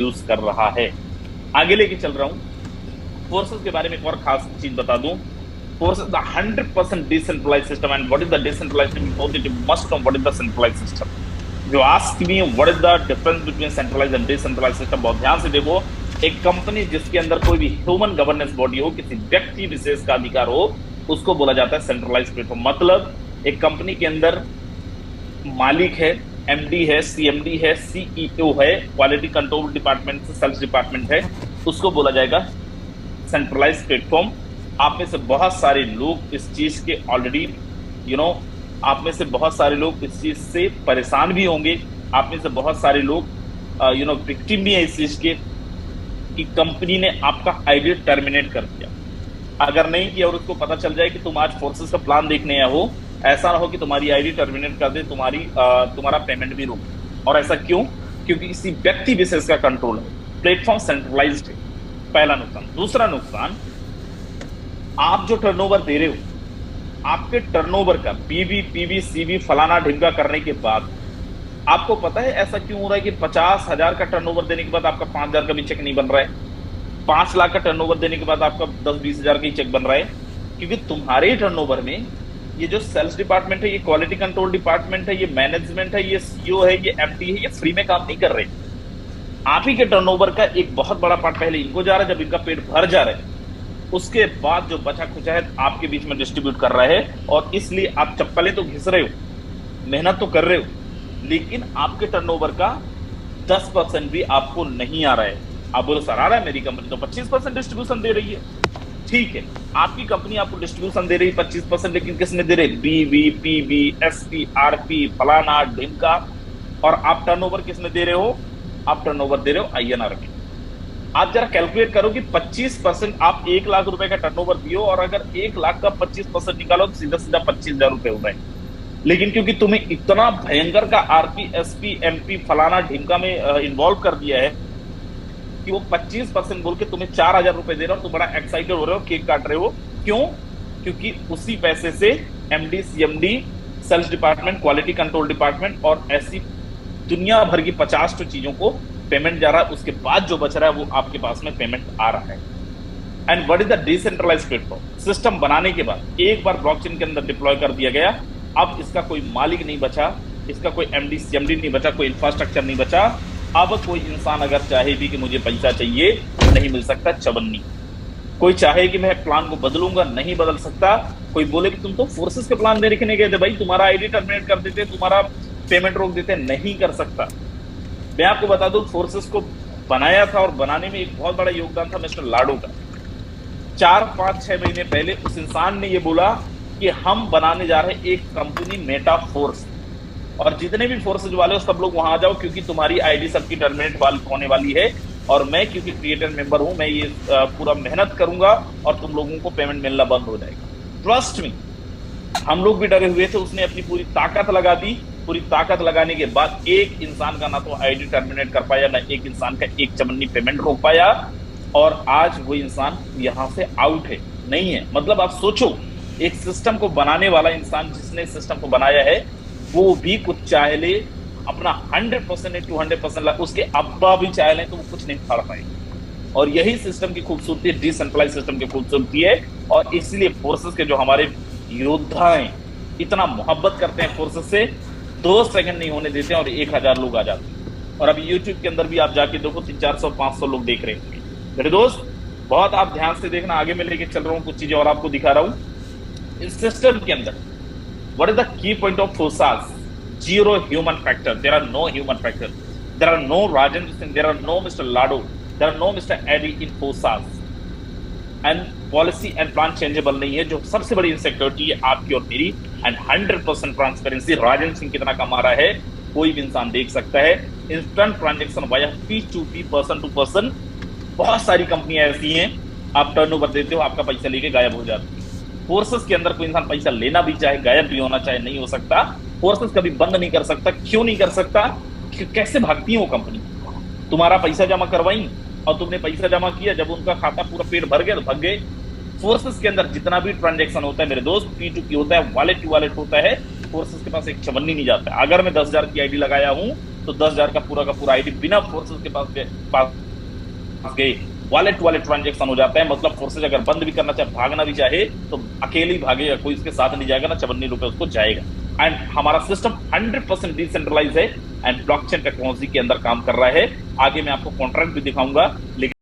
Use कर रहा है। आगे लेके चल रहा हूं। फोर्सेस के बारे में एक और खास चीज बता दूं। Forces the 100% decentralized system. And what is the decentralized system? Both it must know what is the centralized system. जो ask me what is the difference between centralized and decentralized system, बहुत ध्यान से देखो। एक कंपनी जिसके अंदर कोई भी ह्यूमन गवर्नेंस बॉडी हो, किसी व्यक्ति विशेष का अधिकार हो, उसको बोला जाता है सेंट्रलाइज्ड प्लेटफॉर्म। मतलब एक कंपनी के अंदर मालिक है, एमडी है, सीएमडी है, सीईओ है, क्वालिटी कंट्रोल डिपार्टमेंट से सेल्स डिपार्टमेंट है, उसको बोला जाएगा सेंट्रलाइज्ड प्लेटफॉर्म। आप में से बहुत सारे लोग इस चीज के ऑलरेडी आप में से बहुत सारे लोग इस चीज से परेशान भी होंगे। आप में से बहुत सारे लोग विक्टिम भी है इस चीज के कि कंपनी ने आपका आईडी टर्मिनेट कर दिया। अगर नहीं किया और उसको पता चल जाए कि तुम आज फोर्सेस का प्लान देखने आए हो, ऐसा ना हो कि तुम्हारी आईडी टर्मिनेट कर दे, तुम्हारा पेमेंट भी रोक। और ऐसा क्यों? क्योंकि किसी व्यक्ति विशेष का कंट्रोल है, प्लेटफॉर्म सेंट्रलाइज्ड है। पहला नुकसान। दूसरा नुकसान, आप जो टर्नओवर दे रहे हो, आपके टर्नओवर का बीबी पीबी सीबी फलाना ढिमका करने के बाद आपको पता है ऐसा क्यों हो रहा है कि 50,000 का टर्नओवर देने के बाद आपका 5,000 का भी चेक नहीं बन रहा है? 5 लाख का टर्नओवर देने के बाद आपका 10-20 हजार का ही चेक बन रहा है? क्योंकि तुम्हारे टर्नओवर में ये जो सेल्स डिपार्टमेंट है, ये क्वालिटी कंट्रोल डिपार्टमेंट है, ये मैनेजमेंट है, ये सीईओ है, ये एमडी है, ये फ्री में काम नहीं कर रहे। आप ही के टर्नओवर का एक बहुत बड़ा पार्ट पहले इनको जा रहा है। जब इनका पेट भर जा रहा है, उसके बाद जो बचा खुचा है आपके बीच में डिस्ट्रीब्यूट कर रहा है। और इसलिए आप चप्पलें तो घिस रहे हो, मेहनत तो कर रहे हो, लेकिन आपके टर्नओवर का 10% भी आपको नहीं आ रहा है। आप बोलो सर आ रहा है, मेरी कंपनी तो 25% डिस्ट्रीब्यूशन दे रही है। ठीक है, आपकी कंपनी आपको डिस्ट्रीब्यूशन दे रही है 25%, लेकिन किसने दे रहे? बीवी पीबी एसपी आरपी फलाना ढिमका। और आप टर्नओवर किसमें दे रहे हो? आप टर्नओवर दे रहे हो आईएनआर में। आप जरा कैलकुलेट करो कि 25%, आप 1 लाख रुपए का टर्नओवर दियो और अगर 1 लाख का 25% निकालो तो सीधा सीधा 25,000 रुपए हो रहे हैं। लेकिन क्योंकि तुम्हें इतना भयंकर का आरपी एसपी एमपी फलाना ढिमका में इन्वॉल्व कर दिया है कि वो 25% बोल के तुम्हें 4,000 रुपए दे रहा हो, तुम बड़ा एक्साइटेड हो रहे हो, केक काट रहे हो। क्यों? क्योंकि उसी पैसे से MD CMD sales department quality control department और ऐसी दुनिया भर की 50 चीजों को पेमेंट जा रहा है। उसके बाद जो बच रहा है वो आपके पास में पेमेंट आ रहा है। And what is the decentralized platform? System बनाने के बाद एक बार ब्लॉकचेन के अंदर डिप्लॉय कर दिया गया, अब इसका कोई मालिक नहीं बचा, इसका कोई एमडी सीएमडी नहीं बचा, कोई इंफ्रास्ट्रक्चर नहीं बचा। अब कोई इंसान अगर चाहे भी कि मुझे पैसा चाहिए, नहीं मिल सकता चवन्नी। कोई चाहे कि मैं प्लान को बदलूंगा, नहीं बदल सकता। कोई बोले कि तुम तो फोर्सेस के प्लान देखने गए थे भाई, तुम्हारा आईडी टर्मिनेट कर देते, तुम्हारा पेमेंट रोक देते, नहीं कर सकता। मैं आपको बता दूं, फोर्सेस को बनाया था और बनाने में एक बहुत बड़ा योगदान था मिस्टर लाडो का। 4-5-6 महीने पहले उस इंसान ने यह बोला कि हम बनाने जा रहे हैं एक कंपनी मेटा फोर्स, और जितने भी फोर्सेज वाले हो सब लोग वहां आ जाओ, क्योंकि तुम्हारी आईडी सबकी टर्मिनेट होने वाली है। और मैं क्योंकि क्रिएटर मेंबर हूं, मैं ये पूरा मेहनत करूंगा और तुम लोगों को पेमेंट मिलना बंद हो जाएगा। ट्रस्ट मी, हम लोग भी डरे हुए थे। उसने अपनी पूरी ताकत लगा दी। पूरी ताकत लगाने के बाद एक इंसान का ना तो आईडी टर्मिनेट कर पाया, ना एक इंसान का एक चवन्नी पेमेंट रोक पाया। और आज वो इंसान यहां से आउट है, नहीं है। मतलब आप सोचो, एक सिस्टम को बनाने वाला इंसान, जिसने सिस्टम को बनाया है, वो भी कुछ चाह ले अपना 100% 200%, उसके अब्बा भी चाह लें तो वो कुछ नहीं फाड़ पाएंगे। और यही सिस्टम की खूबसूरती, डिसेंट्रलाइज सिस्टम की खूबसूरती है। और इसलिए फोर्सेस के जो हमारे योद्धा हैं, इतना मोहब्बत करते हैं फोर्सेस से, 2 सेकंड नहीं होने देते हैं और 1,000 लोग आ जाते हैं। और अभी यूट्यूब के अंदर भी आप जाके देखो, 300-400-500 लोग देख रहे होंगे। मेरे दोस्त, बहुत आप ध्यान से देखना, आगे मैं लेके चल रहा हूँ, कुछ चीजें और आपको दिखा रहा हूँ। इस सिस्टम के अंदर what is the key point of forces? Zero human factor. There are no human factor. There are no Rajendra Singh. There are no Mr. Lado. There are no Mr. Eddie in forces. And policy and plan changeable नहीं है, जो सबसे बड़ी insecurity है आपकी और मेरी। And 100% transparency. Rajendra Singh कितना कमा रहा है कोई भी इंसान देख सकता है। Instant transaction via P2P, person to person. बहुत सारी कंपनियां ऐसी हैं, आप टर्नओवर देते हो, आपका पैसा लेके गायब हो जाती है। फोर्सेस के अंदर कोई इंसान पैसा लेना भी चाहे, गायब भी होना चाहे, नहीं हो सकता। फोर्सेस कभी बंद नहीं कर सकता। क्यों नहीं कर सकता? कैसे भागती है वो कंपनी? तुम्हारा पैसा जमा करवाई और तुमने पैसा जमा किया, जब उनका खाता पूरा पेट भर गया तो भाग गए। फोर्सेस के अंदर जितना भी ट्रांजेक्शन होता है मेरे दोस्त, P2P होता है, वॉलेट टू वॉलेट होता है। फोर्सेस के पास एक चवन्नी नहीं जाता है। अगर मैं 10,000 की आईडी लगाया हूं तो 10,000 का पूरा आईडी बिना फोर्सेस के पास गए वॉलेट वाले ट्रांजेक्शन हो जाता है। मतलब फोर्सेज अगर बंद भी करना चाहे, भागना भी चाहे, तो अकेले ही भागेगा, कोई इसके साथ नहीं जाएगा, ना 54 रुपए उसको जाएगा। एंड हमारा सिस्टम 100% डिसेंट्रलाइज है एंड ब्लॉकचेन टेक्नोलॉजी के अंदर काम कर रहा है। आगे मैं आपको कॉन्ट्रैक्ट भी दिखाऊंगा, लेकिन